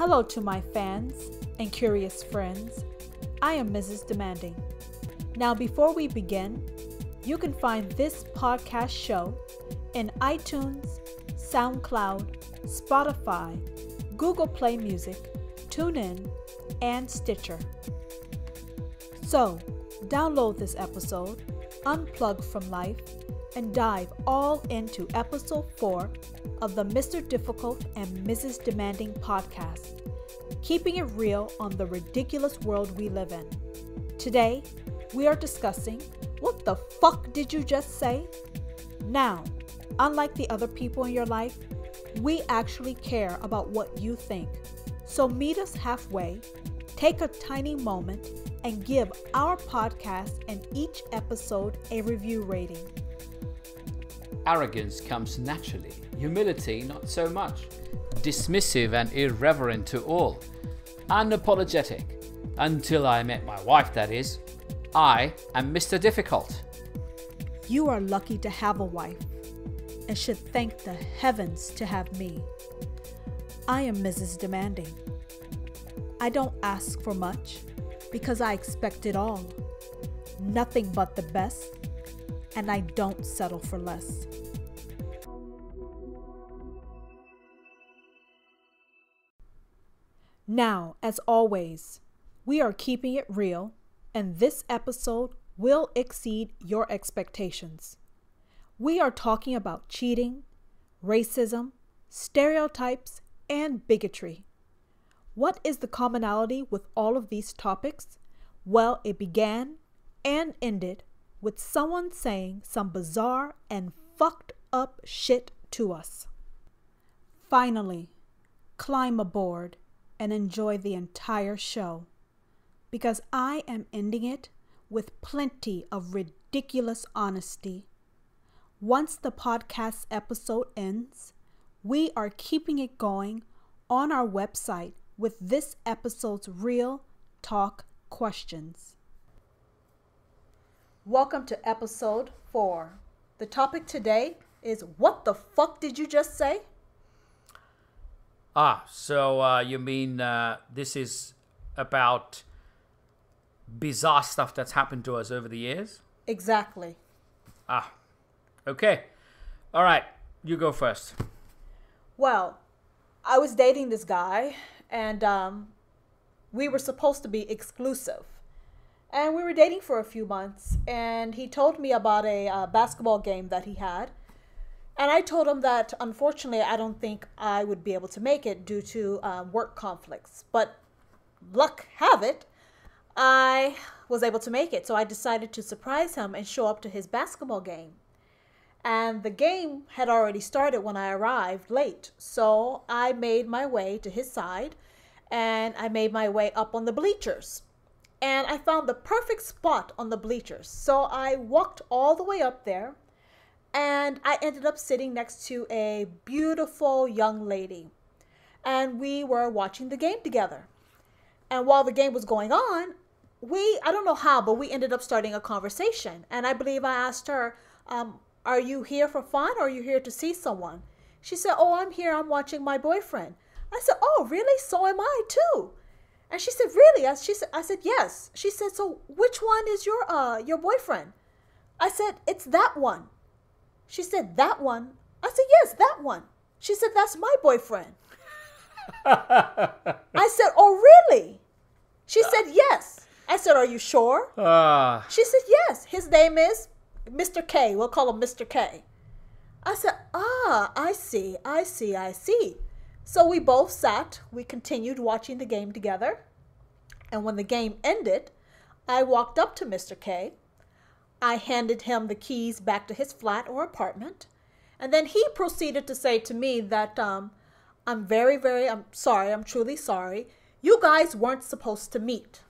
Hello to my fans and curious friends. I am Mrs. Demanding. Now, before we begin, you can find this podcast show in iTunes, SoundCloud, Spotify, Google Play Music, TuneIn, and Stitcher. So, download this episode, unplug from life, and dive all into episode 4 of the Mr. Difficult and Mrs. Demanding podcast, keeping it real on the ridiculous world we live in. Today, we are discussing, what the fuck did you just say? Now, unlike the other people in your life, we actually care about what you think. So meet us halfway, take a tiny moment, and give our podcast and each episode a review rating. Arrogance comes naturally, humility not so much. Dismissive and irreverent to all. Unapologetic. Until I met my wife, that is. I am Mr. Difficult. You are lucky to have a wife and should thank the heavens to have me. I am Mrs. Demanding. I don't ask for much because I expect it all. Nothing but the best, and I don't settle for less. Now, as always, we are keeping it real, and this episode will exceed your expectations. We are talking about cheating, racism, stereotypes, and bigotry. What is the commonality with all of these topics? Well, it began and ended with someone saying some bizarre and fucked up shit to us. Finally, climb aboard and enjoy the entire show, because I am ending it with plenty of ridiculous honesty. Once the podcast episode ends, we are keeping it going on our website with this episode's real talk questions. Welcome to episode 4. The topic today is, what the fuck did you just say? So you mean this is about bizarre stuff that's happened to us over the years? Exactly. Okay. All right, you go first. Well, I was dating this guy, and we were supposed to be exclusive. And we were dating for a few months, and he told me about a basketball game that he had. And I told him that, unfortunately, I don't think I would be able to make it due to work conflicts. But luck have it, I was able to make it. So I decided to surprise him and show up to his basketball game. And the game had already started when I arrived late. So I made my way to his side, and I made my way up on the bleachers. And I found the perfect spot on the bleachers. So I walked all the way up there, and I ended up sitting next to a beautiful young lady. And we were watching the game together. And while the game was going on, I don't know how, but we ended up starting a conversation. And I believe I asked her, are you here for fun, or are you here to see someone? She said, oh, I'm here. I'm watching my boyfriend. I said, oh, really? So am I too. And she said, really? I said, yes. She said, so which one is your boyfriend? I said, it's that one. She said, that one? I said, yes, that one. She said, that's my boyfriend. I said, oh, really? She said, yes. I said, are you sure? She said, yes. His name is Mr. K. We'll call him Mr. K. I said, I see. So we both sat. We continued watching the game together. And when the game ended, I walked up to Mr. K. I handed him the keys back to his flat or apartment. And then he proceeded to say to me that I'm sorry. I'm truly sorry. You guys weren't supposed to meet.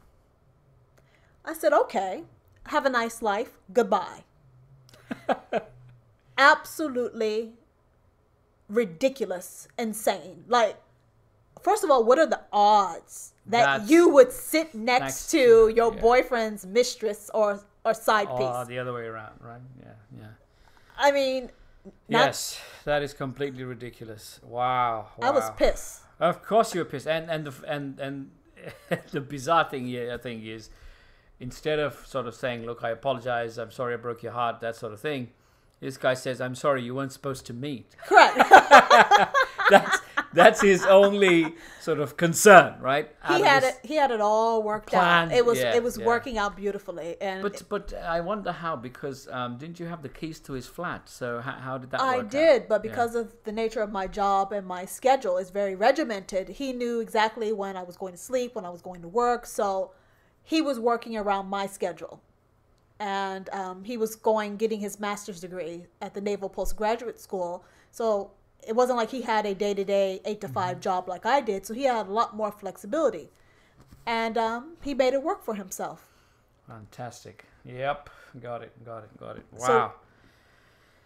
I said, okay. Have a nice life. Goodbye. Absolutely ridiculous, insane. Like, first of all, what are the odds that you would sit next to your boyfriend's mistress or side piece? Oh, the other way around, right? Yeah. I mean, yes, that is completely ridiculous. Wow. I was pissed. Of course you were pissed. And the bizarre thing here, I think, is instead of sort of saying, look, I apologize, I'm sorry I broke your heart, that sort of thing, this guy says, I'm sorry, you weren't supposed to meet. Correct. That's his only sort of concern, right? He had it all worked planned, out. It was working out beautifully. And but I wonder how, because didn't you have the keys to his flat? So how did that work I out? did, but because of the nature of my job and my schedule is very regimented, he knew exactly when I was going to sleep, when I was going to work. So he was working around my schedule. And he was getting his master's degree at the Naval Postgraduate School. So it wasn't like he had a day-to-day 8-to-5 job like I did. So he had a lot more flexibility. And he made it work for himself. Fantastic. Yep. Got it. Wow.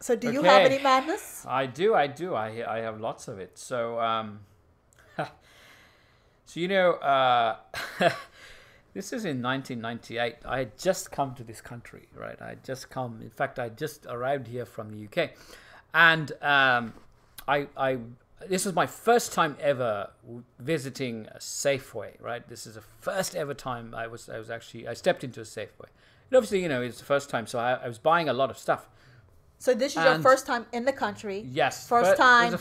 So do you have any madness? I do. I have lots of it. So, this is in 1998. I had just come to this country, right? In fact, I just arrived here from the UK. And this was my first time ever visiting a Safeway, right? This is the first ever time I stepped into a Safeway. And obviously, it's the first time, so I was buying a lot of stuff. So this is your first time in the country? Yes. First time. It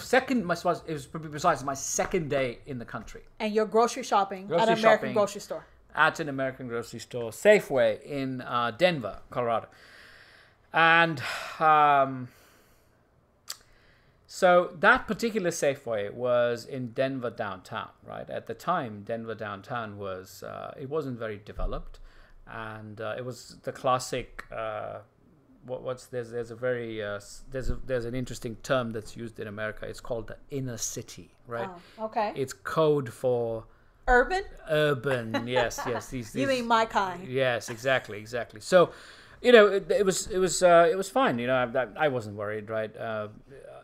was probably besides my second day in the country. And you're grocery shopping at an American grocery store? At an American grocery store, Safeway in Denver, Colorado. And so that particular Safeway was in Denver downtown, right? At the time, Denver downtown it wasn't very developed. And it was the classic, there's an interesting term that's used in America. It's called the inner city, right? Oh, okay. It's code for urban, yes. These you mean my kind? Yes, exactly. So, it was fine. I wasn't worried, right?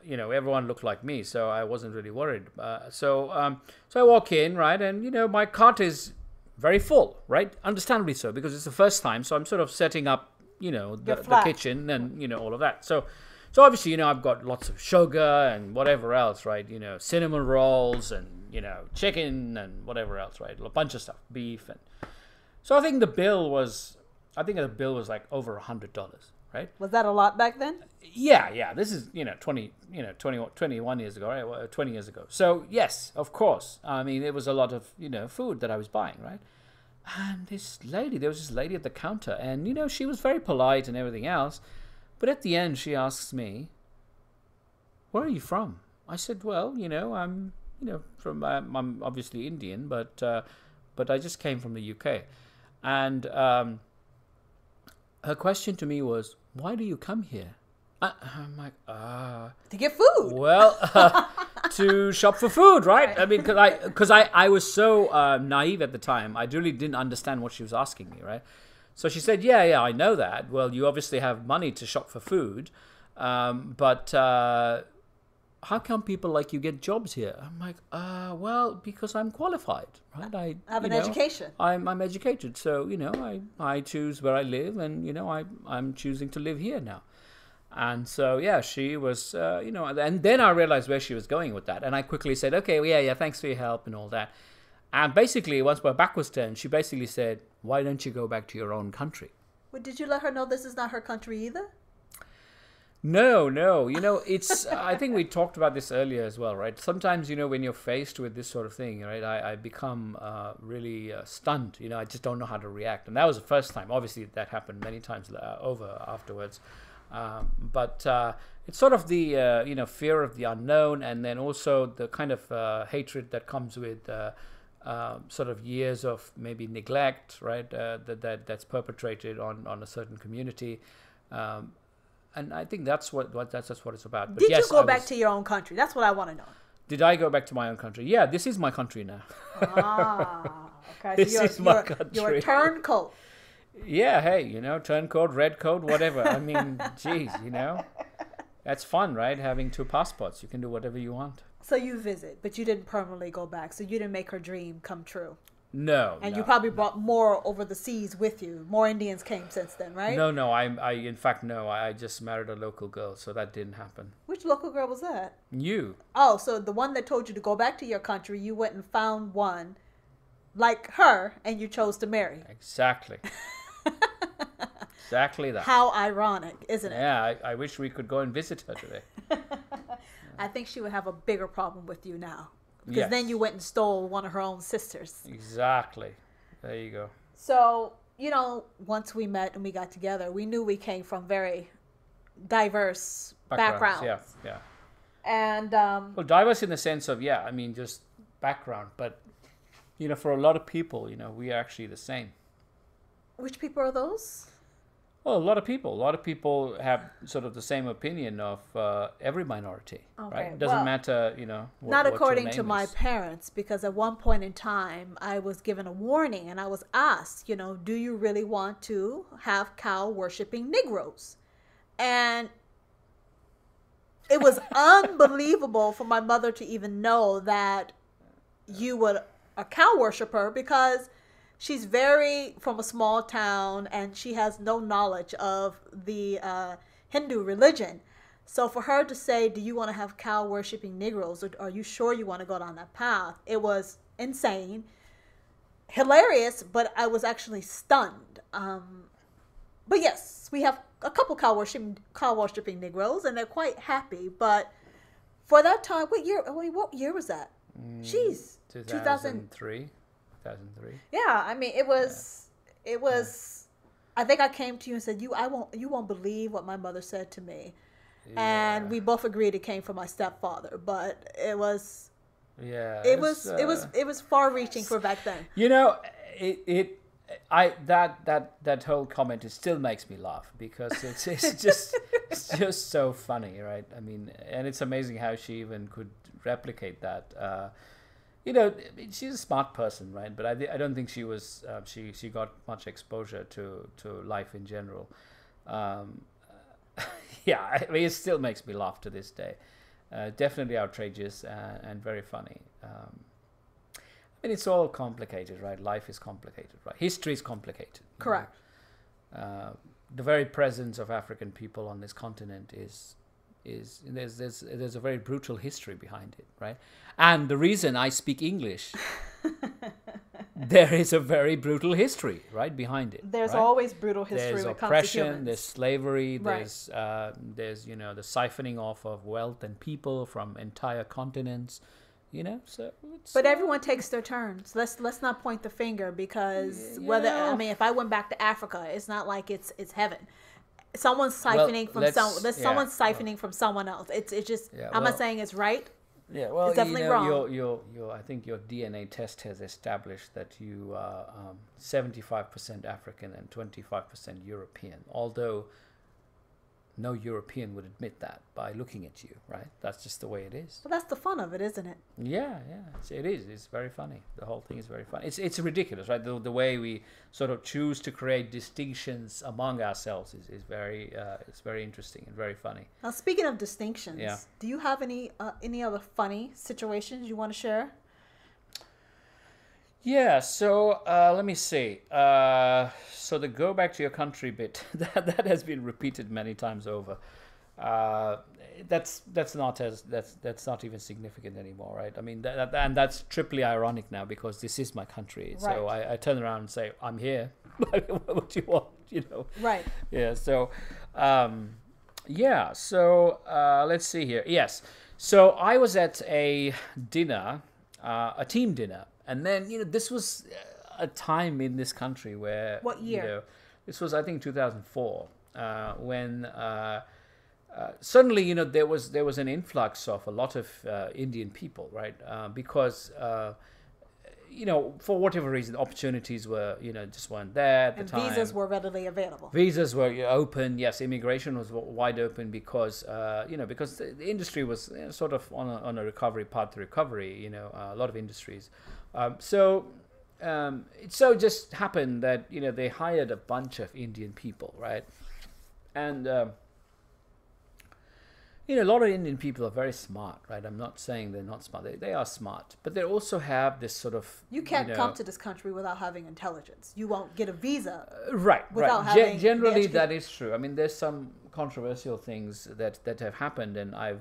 Everyone looked like me, so I wasn't really worried. So I walk in, right, and my cart is very full, right? Understandably so, because it's the first time. So I'm sort of setting up, the kitchen and all of that. So obviously, I've got lots of sugar and whatever else, right? Cinnamon rolls and chicken and whatever else, right? A bunch of stuff, beef, and so I think the bill was like over $100, right? Was that a lot back then? Yeah. This is 21 years ago, right? 20 years ago. So yes, of course. I mean, it was a lot of food that I was buying, right? And there was this lady at the counter, and she was very polite and everything else, but at the end she asks me, "Where are you from?" I said, "Well, I'm from I'm obviously Indian, but I just came from the UK," and her question to me was, "Why do you come here?" I'm like, to get food. Well, to shop for food, right? I mean, because I was so naive at the time. I really didn't understand what she was asking me, right? So she said, yeah, I know that. Well, you obviously have money to shop for food, but how come people like you get jobs here? I'm like, well, because I'm qualified, right? I have an education. I'm educated, so I choose where I live, and I'm choosing to live here now. And so yeah, she was and then I realized where she was going with that, and I quickly said, okay, well, yeah, thanks for your help and all that. And basically, once my back was turned, she basically said, why don't you go back to your own country? Well, did you let her know this is not her country either? No. It's I think we talked about this earlier as well, right? Sometimes, when you're faced with this sort of thing, right, I become really stunned. I just don't know how to react. And that was the first time. Obviously, that happened many times over afterwards. But it's sort of the fear of the unknown, and then also the kind of hatred that comes with sort of years of maybe neglect, right? That's perpetrated on a certain community. And I think that's what it's about. But did you go back to your own country? That's what I want to know. Did I go back to my own country? Yeah, this is my country now. Okay. This is my country. You're a turncoat. Yeah, hey, turncoat, red coat, whatever. I mean, geez, that's fun, right? Having 2 passports, you can do whatever you want. So you visit, but you didn't permanently go back. So you didn't make her dream come true. No. And no, you probably no. brought more over the seas with you. More Indians came since then, right? No. I in fact, no. I just married a local girl, so that didn't happen. Which local girl was that? You. Oh, so the one that told you to go back to your country, you went and found one like her, and you chose to marry. Exactly. Exactly that. How ironic, isn't it? Yeah, I wish we could go and visit her today. I think she would have a bigger problem with you now. Because then Yes. you went and stole one of her own sisters. Exactly. There you go. So, once we met and we got together, we knew we came from very diverse backgrounds. Yeah. And Well, diverse in the sense of, just background. But, for a lot of people, we are actually the same. which people are those? Well, a lot of people have sort of the same opinion of every minority, Okay, right? It doesn't well, matter, Not what according your to name my is. parents, because at one point in time, I was given a warning and I was asked, do you really want to have cow worshipping Negroes? And it was unbelievable for my mother to even know that you would a cow worshiper, because she's very from a small town and she has no knowledge of the Hindu religion. So for her to say, do you want to have cow worshipping Negroes, or are you sure you want to go down that path? It was insane, hilarious, but I was actually stunned. But yes, we have a couple cow worshipping Negroes, and they're quite happy. But for that time, what year was that? Jeez, 2003. 2003. Yeah, I mean, it was. I think I came to you and said, you won't believe what my mother said to me, and we both agreed it came from my stepfather. But it was. Yeah. It was far-reaching for back then. That whole comment, it still makes me laugh, because it's just so funny, right? I mean, and it's amazing how she even could replicate that. She's a smart person, right? But I don't think she was. She got much exposure to life in general. I mean, it still makes me laugh to this day. Definitely outrageous and very funny. I mean, it's all complicated, right? Life is complicated, right? History is complicated. Correct. The very presence of African people on this continent is there's a very brutal history behind it, right? And the reason I speak English, there is a very brutal history, right, behind it. There's right? always brutal history There's when it comes to oppression, humans. there's slavery, Right. there's the siphoning off of wealth and people from entire continents, so it's, But everyone takes their turns. Let's not point the finger, because if I went back to Africa, it's not like it's heaven. Someone's siphoning someone's siphoning from someone else. It's just I'm not saying it's right. Yeah, well, it's definitely wrong. Your I think your DNA test has established that you are 75% African and 25% European. Although no European would admit that by looking at you, right? That's just the way it is. Well, that's the fun of it, isn't it? Yeah, it is. It's very funny. The whole thing is very funny. It's ridiculous, right? The way we sort of choose to create distinctions among ourselves is very it's very interesting and very funny. Now, speaking of distinctions, Yeah. do you have any other funny situations you want to share? Yeah, so let me see. So the go back to your country bit that has been repeated many times over. That's not even significant anymore, right? I mean, and that's triply ironic now, because this is my country. Right. So I turn around and say, I'm here. What do you want? Right. Yeah. So let's see here. Yes. So I was at a dinner, a team dinner. And then, this was a time in this country where... What year? This was, I think, 2004, when suddenly, there was an influx of a lot of Indian people, right? Because, for whatever reason, opportunities were, just weren't there at the time. And visas were readily available. Visas were open. Yes, immigration was wide open because, because the industry was sort of on a recovery path to recovery. A lot of industries. So it so just happened that they hired a bunch of Indian people, right? And a lot of Indian people are very smart, right? I'm not saying they're not smart. They are smart, but they also have this sort of... You can't come to this country without having intelligence. You won't get a visa. Right. Having generally, that is true. I mean, there's some controversial things that have happened, and I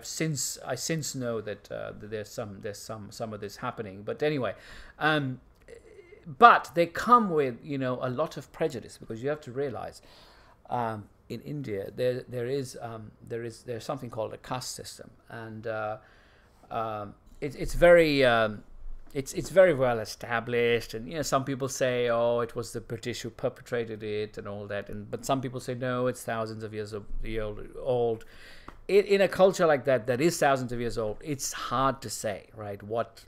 since know that there's some of this happening. But anyway, but they come with a lot of prejudice, because you have to realize in India there's something called a caste system, and it's very well established, and some people say, oh, it was the British who perpetrated it and all that, but some people say no, it's thousands of years old. In a culture like that is thousands of years old, it's hard to say, right, what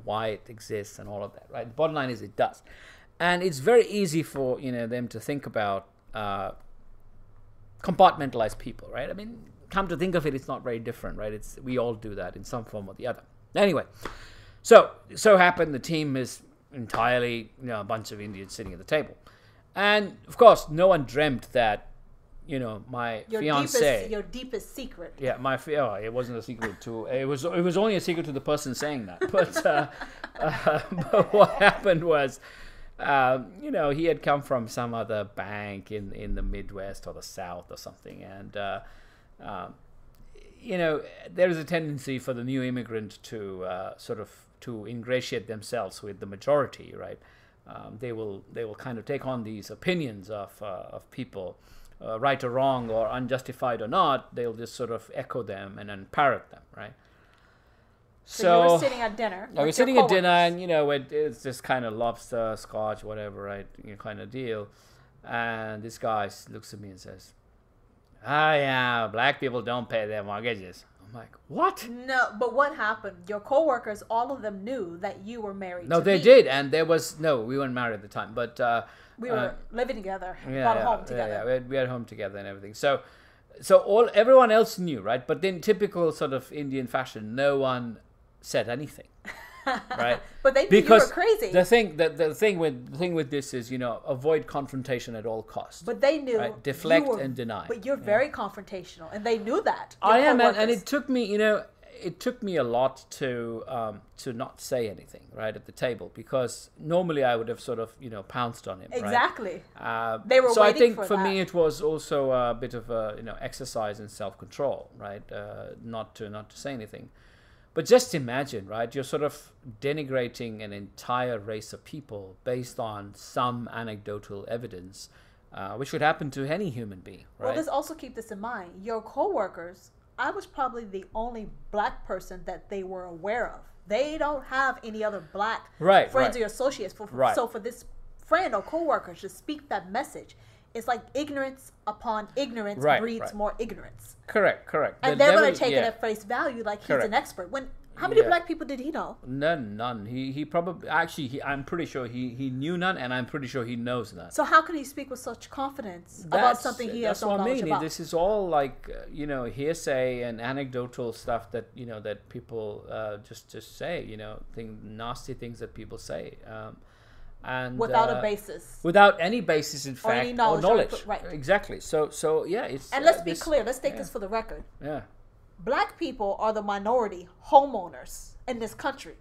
why it exists and all of that, right? The bottom line is it does, and it's very easy for them to think about compartmentalized people, right? I mean, come to think of it, it's not very different, right? We all do that in some form or the other. Anyway, so happened the team is entirely a bunch of Indians sitting at the table, and of course no one dreamt that my fiance, your deepest secret. Yeah, it wasn't a secret to. It was only a secret to the person saying that. But what happened was, he had come from some other bank in the Midwest or the South or something, and there is a tendency for the new immigrant to to ingratiate themselves with the majority, right? They will kind of take on these opinions of people. Right or wrong or unjustified or not, they'll just sort of echo them and then parrot them, right? So you were sitting at dinner. I was sitting at dinner, and it's just kind of lobster, scotch, whatever, right? Kind of deal. And this guy looks at me and says, yeah, black people don't pay their mortgages. I'm like, what? No, but what happened? Your coworkers, all of them knew that you were married. No, they did, and we weren't married at the time, but we were living together, home together. Yeah, we had home together and everything. So everyone else knew, right? But in typical sort of Indian fashion, no one said anything, right? But they knew you were crazy. The thing with this is, avoid confrontation at all costs. But they knew, right? Deflect and deny. But you're very confrontational, and they knew that. I am, and it took me, it took me a lot to not say anything, right, at the table, because normally I would have sort of pounced on him. Exactly. Right? They were so waiting I think for me it was also a bit of a exercise in self-control, right? Not to say anything. But just imagine, right? You're sort of denigrating an entire race of people based on some anecdotal evidence, which would happen to any human being, right? Well, let's also keep this in mind. Your coworkers, I was probably the only black person that they were aware of. They don't have any other black friends or associates. So for this friend or coworker to speak that message, it's like ignorance upon ignorance breeds more ignorance. Correct. And they're going to take it at face value, like he's an expert. How many black people did he know? None. He probably, actually, I'm pretty sure he knew none, and I'm pretty sure he knows none. So how can he speak with such confidence about something he has no knowledge about? This is all like, hearsay and anecdotal stuff that, that people just say, nasty things that people say. And without a basis, without any basis in fact or knowledge, right? Exactly. So yeah, it's and let's be clear. Let's take this for the record. Yeah, black people are the minority homeowners in this country.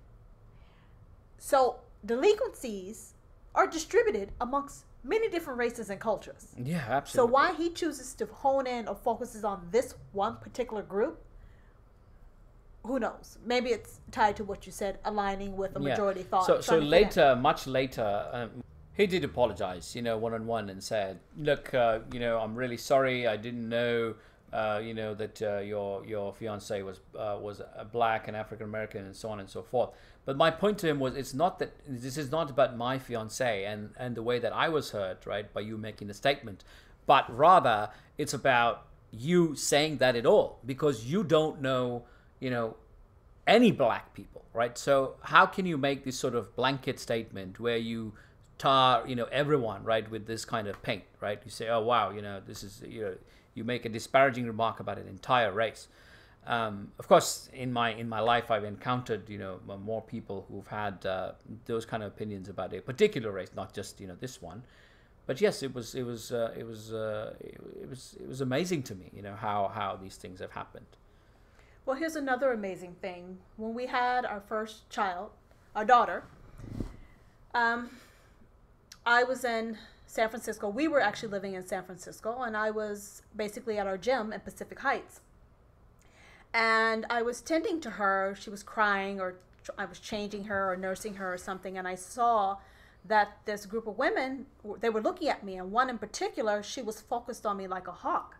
So delinquencies are distributed amongst many different races and cultures. Yeah, absolutely. So why he chooses to hone in or focuses on this one particular group, who knows? Maybe it's tied to what you said, aligning with the majority thought. So later, much later, he did apologize, one-on-one, and said, look, I'm really sorry. I didn't know, that your fiance was black and African-American and so on and so forth. But my point to him was, it's not that this is not about my fiance and the way that I was hurt, right, by you making the statement, but rather it's about you saying that at all, because you don't know, any black people, right? So how can you make this sort of blanket statement where you tar, everyone, right, with this kind of paint, right? You say, oh, wow, this is, you make a disparaging remark about an entire race. Of course, in my life, I've encountered, more people who've had those kind of opinions about a particular race, not just, this one. but yes, it was amazing to me, how these things have happened. Well, here's another amazing thing. When we had our first child, our daughter, I was in San Francisco. We were actually living in San Francisco, and I was basically at our gym in Pacific Heights. And I was tending to her. She was crying, or I was changing her or nursing her or something, and I saw that this group of women, they were looking at me, and one in particular, she was focused on me like a hawk.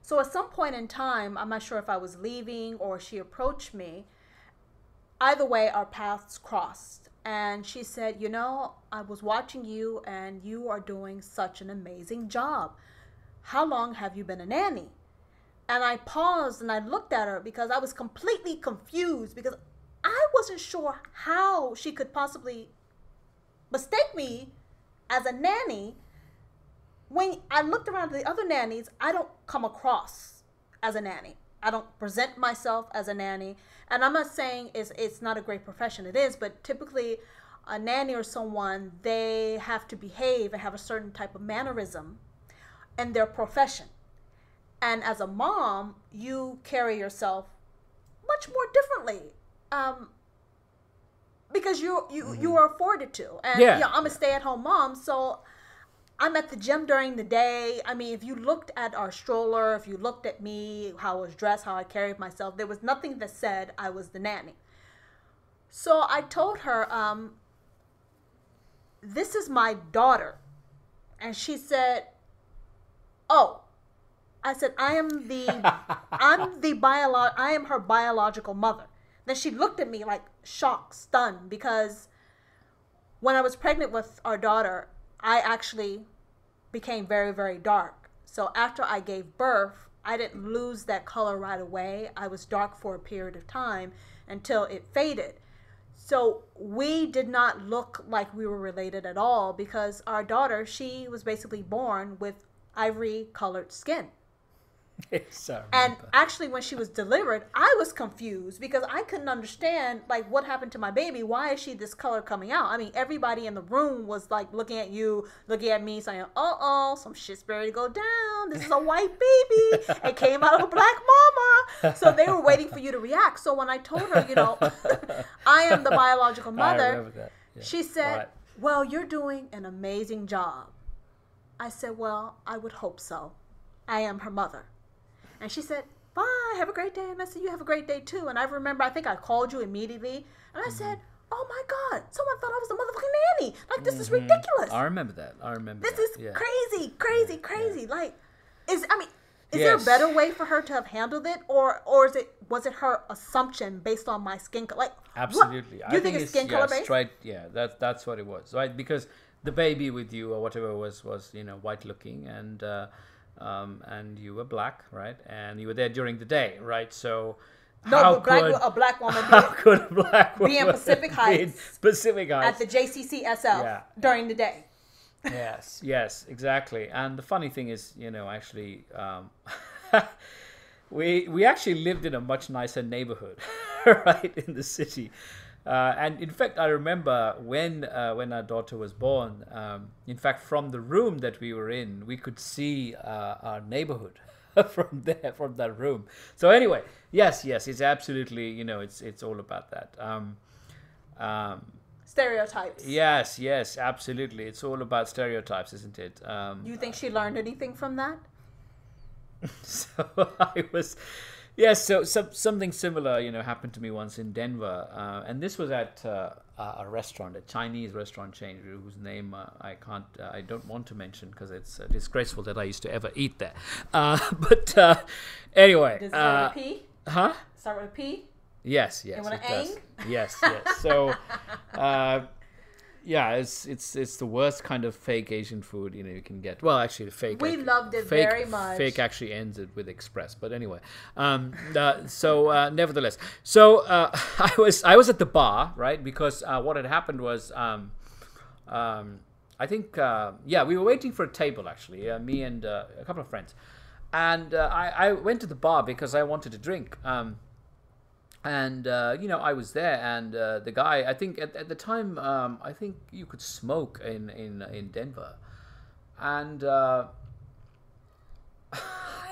So at some point in time, I'm not sure if I was leaving or she approached me. Either way, our paths crossed. And she said, I was watching you and you are doing such an amazing job. How long have you been a nanny? And I paused and I looked at her because I was completely confused, because I wasn't sure how she could possibly mistake me as a nanny. When I looked around at the other nannies, I don't come across as a nanny. I don't present myself as a nanny. And I'm not saying it's not a great profession. It is, but typically a nanny or someone, they have to behave and have a certain type of mannerism in their profession. And as a mom, you carry yourself much more differently, because you are afforded to. And I'm a stay-at-home mom, so I'm at the gym during the day. I mean, if you looked at our stroller, if you looked at me, how I was dressed, how I carried myself, there was nothing that said I was the nanny. So I told her, this is my daughter. And she said, oh. I said, I am her biological mother. Then she looked at me like shocked, stunned, because when I was pregnant with our daughter, I actually became very, very dark. So after I gave birth, I didn't lose that color right away. I was dark for a period of time until it faded. So we did not look like we were related at all, because our daughter, she was basically born with ivory colored skin. Yes, and actually, when she was delivered, I was confused because I couldn't understand, like, what happened to my baby. Why is she this color coming out? I mean, everybody in the room was like looking at you, looking at me, saying, some shit's ready to go down. This is a white baby. It came out of a black mama. So they were waiting for you to react. So when I told her, I am the biological mother, I remember that. Yeah. She said, well, you're doing an amazing job. I said, well, I would hope so. I am her mother. And she said, bye, have a great day. And I said, you have a great day too. And I remember, I think I called you immediately. And I said, oh my God, someone thought I was the motherfucking nanny. Like, this is ridiculous. I remember that. This is crazy. Yeah. Like, is there a better way for her to have handled it? Or was it her assumption based on my skin color? Like, absolutely. You think it's skin color based? Right. Yeah, that's what it was. Right. Because the baby with you or whatever was white looking, and you were black, right? And you were there during the day, right? So a black woman be in Pacific Heights at the JCCSF during the day? Yes, exactly. And the funny thing is, actually, we actually lived in a much nicer neighborhood, right, in the city. And in fact, I remember when our daughter was born, in fact, from the room that we were in, we could see our neighborhood from that room. So anyway, yes, it's absolutely, it's all about that. Stereotypes. Yes, absolutely. It's all about stereotypes, isn't it? You think she learned anything from that? So I was... Yes, so something similar, happened to me once in Denver, and this was at a restaurant, a Chinese restaurant chain, whose name I don't want to mention because it's disgraceful that I used to ever eat there. But anyway, does it start with a P? Huh? Start with a P? Yes. And with an does. Yes. So, it's the worst kind of fake Asian food you can get. Well, actually, the fake. We loved it very much. Fake actually ends it with express, but anyway. Nevertheless, so I was at the bar, right? Because what had happened was, I think, we were waiting for a table actually, me and a couple of friends, and I went to the bar because I wanted to drink. And I was there, and the guy, I think at the time, I think you could smoke in Denver, and I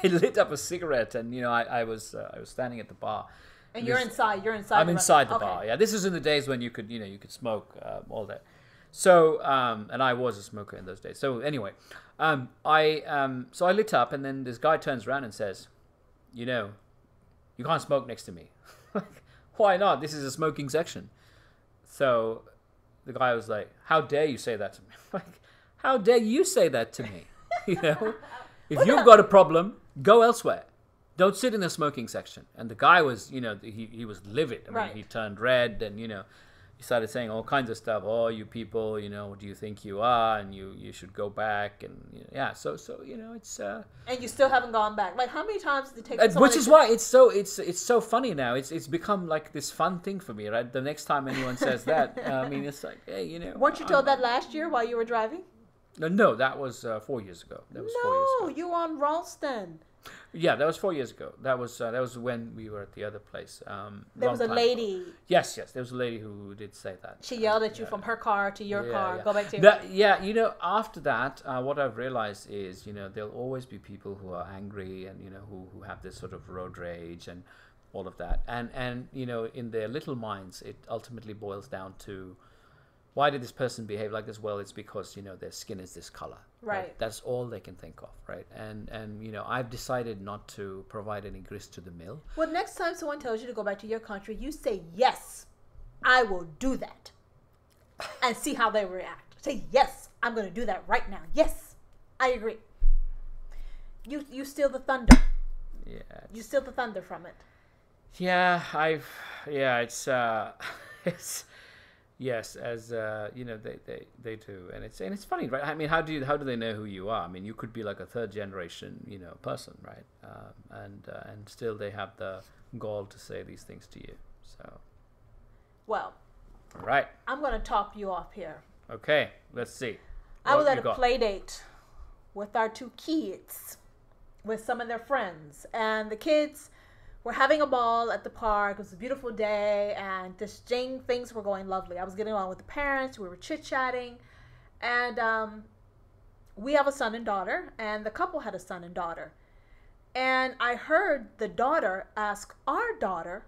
lit up a cigarette, and I was standing at the bar. And you're inside. You're inside. I'm inside the bar. Yeah, this is in the days when you could smoke all day. So and I was a smoker in those days. So anyway, so I lit up, and then this guy turns around and says, you can't smoke next to me. Why not? This is a smoking section. So the guy was like, how dare you say that to me? Like, how dare you say that to me? If you've got a problem, go elsewhere. Don't sit in the smoking section. And the guy was, he was livid. I mean, he turned red, and, he started saying all kinds of stuff. Oh, you people, what do you think you are? And you should go back. And, so it's... And you still haven't gone back. Like, how many times did it take... Which is why it's so funny now. It's become like this fun thing for me, right? The next time anyone says that, it's like, hey, Weren't you told that last year while you were driving? No, that was 4 years ago. That was 4 years ago. You were on Ralston. Yeah, that was 4 years ago. That was when we were at the other place. There was a lady. Yes, there was a lady who did say that. She yelled at you from her car to your car. Go back to your car. After that, what I've realized is, there'll always be people who are angry and, who have this sort of road rage and all of that. And in their little minds, it ultimately boils down to, why did this person behave like this? Well, it's because, their skin is this color. Right. That's all they can think of, right? And I've decided not to provide any grist to the mill. Well, next time someone tells you to go back to your country, you say, yes, I will do that. And see how they react. Say, yes, I'm going to do that right now. Yes, I agree. You steal the thunder. Yeah. You steal the thunder from it. Yeah, it's... Yes, as they do, and it's funny, right? I mean, how do they know who you are? I mean, you could be like a third generation, person, right? And still they have the gall to say these things to you. So, well, all right, I'm going to top you off here. Okay, let's see. I was at a play date with our two kids, with some of their friends, and the kids. We're having a ball at the park. It was a beautiful day, and things were going lovely. I was getting along with the parents. We were chit-chatting, and we have a son and daughter, and the couple had a son and daughter. And I heard the daughter ask our daughter,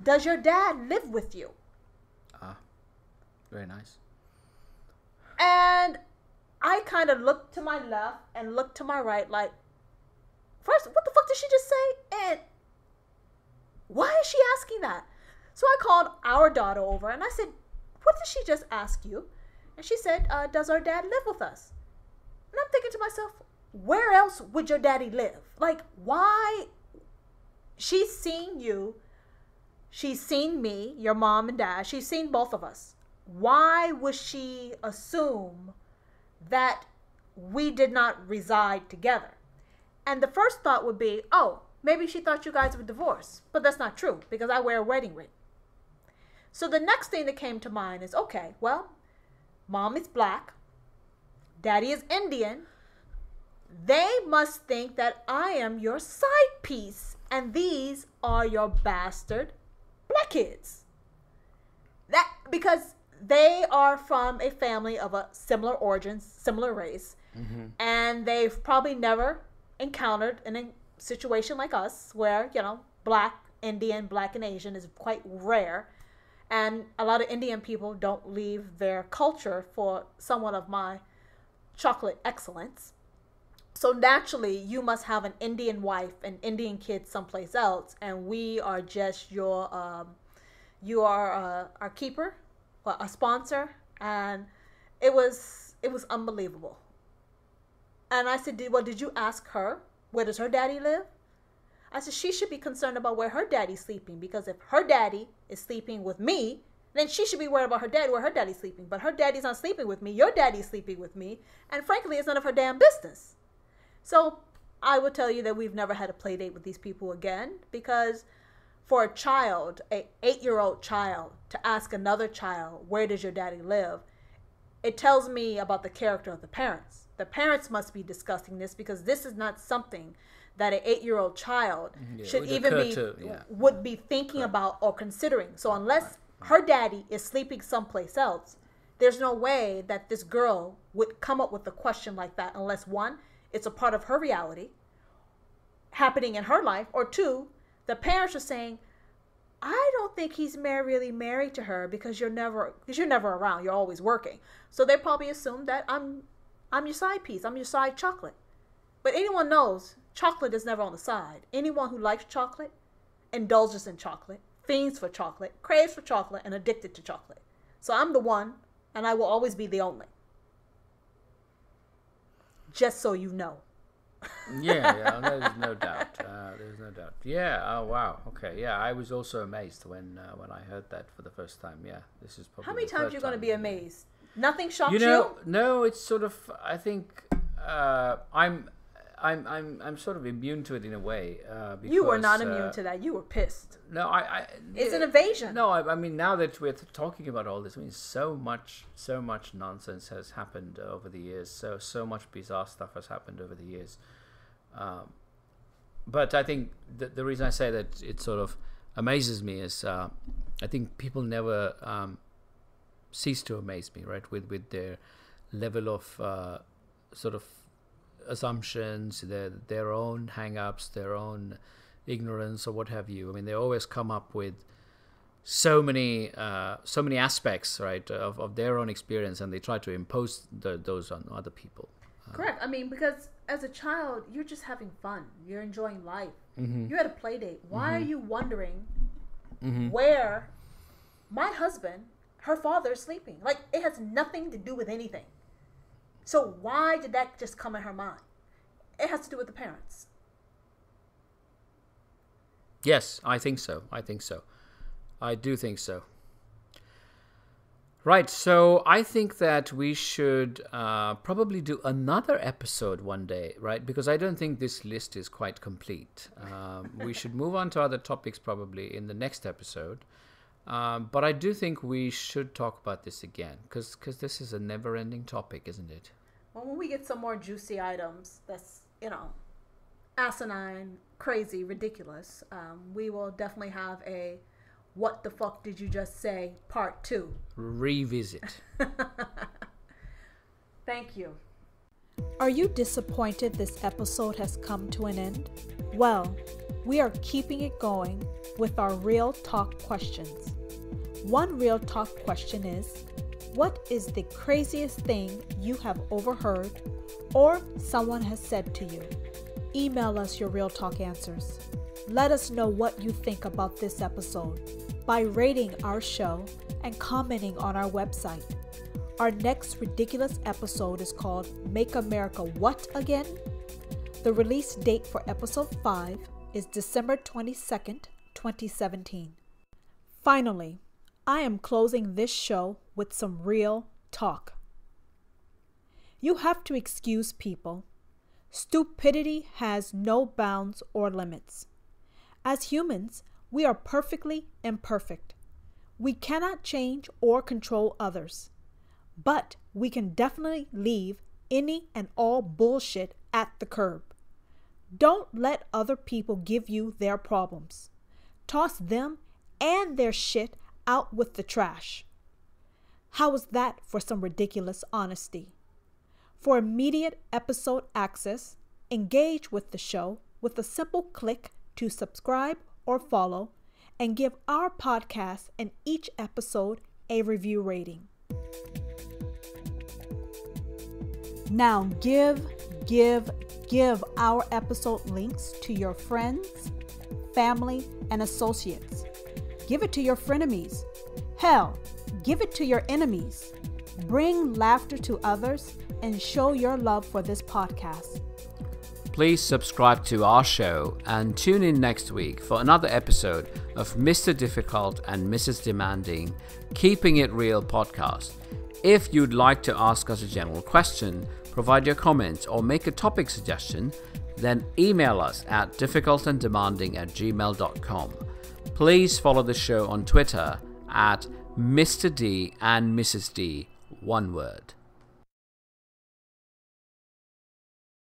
does your dad live with you? Very nice. And I kind of looked to my left and looked to my right like, first, what the fuck did she just say? And why is she asking that? So I called our daughter over and I said, what did she just ask you? And she said, does our dad live with us? And I'm thinking to myself, where else would your daddy live? Like, why? She's seen you. She's seen me, your mom and dad. She's seen both of us. Why would she assume that we did not reside together? And the first thought would be, oh, maybe she thought you guys were divorced. But that's not true because I wear a wedding ring. So the next thing that came to mind is, okay, well, mom is black. Daddy is Indian. They must think that I am your side piece. And these are your bastard black kids. Because they are from a family of a similar origins, similar race. Mm-hmm. And they've probably never encountered in a situation like us where, black, Indian, black and Asian is quite rare. And a lot of Indian people don't leave their culture for someone of my chocolate excellence. So naturally, you must have an Indian wife and Indian kids someplace else. And we are just you are our keeper, a sponsor. And it was unbelievable. And I said, did you ask her, where does her daddy live? I said, she should be concerned about where her daddy's sleeping, because if her daddy is sleeping with me, then she should be worried about her dad, where her daddy's sleeping. But her daddy's not sleeping with me. Your daddy's sleeping with me. And frankly, it's none of her damn business. So I would tell you that we've never had a play date with these people again, because for a child, an 8-year-old child, to ask another child, where does your daddy live? It tells me about the character of the parents. The parents must be discussing this, because this is not something that an 8-year-old child should even would be thinking about or considering. So unless her daddy is sleeping someplace else, There's no way that this girl would come up with a question like that unless, one, it's a part of her reality happening in her life, or two, the parents are saying, I don't think he's really married to her because you're never around. You're always working. So they probably assume that I'm your side piece. I'm your side chocolate. But anyone knows chocolate is never on the side. Anyone who likes chocolate, indulges in chocolate, fiends for chocolate, craves for chocolate, and addicted to chocolate. So I'm the one, and I will always be the only. Just so you know. Yeah, there's no doubt. There's no doubt. Yeah. Oh wow. Okay. Yeah, I was also amazed when I heard that for the first time. Yeah, this is probably. How many times you're going to be amazed? Nothing shocks you? No. It's sort of. I think I'm sort of immune to it in a way. Because, you were not immune to that. You were pissed. No, it's an invasion. No, I mean, now that we're talking about all this, I mean, so much nonsense has happened over the years. So much bizarre stuff has happened over the years. But I think the reason I say that it sort of amazes me is I think people never cease to amaze me, right? With their level of sort of assumptions, their own hang-ups, their own ignorance, or what have you. I mean, they always come up with so many aspects, right, of their own experience, and they try to impose those on other people. Correct. I mean, because as a child, you're just having fun. You're enjoying life. Mm-hmm. You're at a play date. Why mm-hmm. are you wondering mm-hmm. where my husband, her father, is sleeping? Like, it has nothing to do with anything. So why did that just come in her mind? It has to do with the parents. Yes, I think so. I do think so. Right, so I think that we should probably do another episode one day, right? Because I don't think this list is quite complete. We should move on to other topics probably in the next episode. But I do think we should talk about this again, because this is a never-ending topic, isn't it? Well, when we get some more juicy items that's, asinine, crazy, ridiculous, we will definitely have a What the Fuck Did You Just Say Part 2. Revisit. Thank you. Are you disappointed this episode has come to an end? Well, we are keeping it going with our Real Talk questions. One Real Talk question is, what is the craziest thing you have overheard or someone has said to you? Email us your Real Talk answers. Let us know what you think about this episode by rating our show and commenting on our website. Our next ridiculous episode is called Make America What Again? The release date for episode 5 is December 22nd, 2017. Finally, I am closing this show with some real talk. You have to excuse people. Stupidity has no bounds or limits. As humans, we are perfectly imperfect. We cannot change or control others, but we can definitely leave any and all bullshit at the curb. Don't let other people give you their problems. Toss them and their shit out with the trash. How is that for some ridiculous honesty? For immediate episode access, engage with the show with a simple click to subscribe or follow, and give our podcast and each episode a review rating. Now give our episode links to your friends, family, and associates. Give it to your frenemies. Hell, give it to your enemies. Bring laughter to others and show your love for this podcast. Please subscribe to our show and tune in next week for another episode of Mr. Difficult and Mrs. Demanding Keeping It Real podcast. If you'd like to ask us a general question, provide your comments, or make a topic suggestion, then email us at difficultanddemanding@gmail.com. Please follow the show on Twitter at Mr. D and Mrs. D, one word.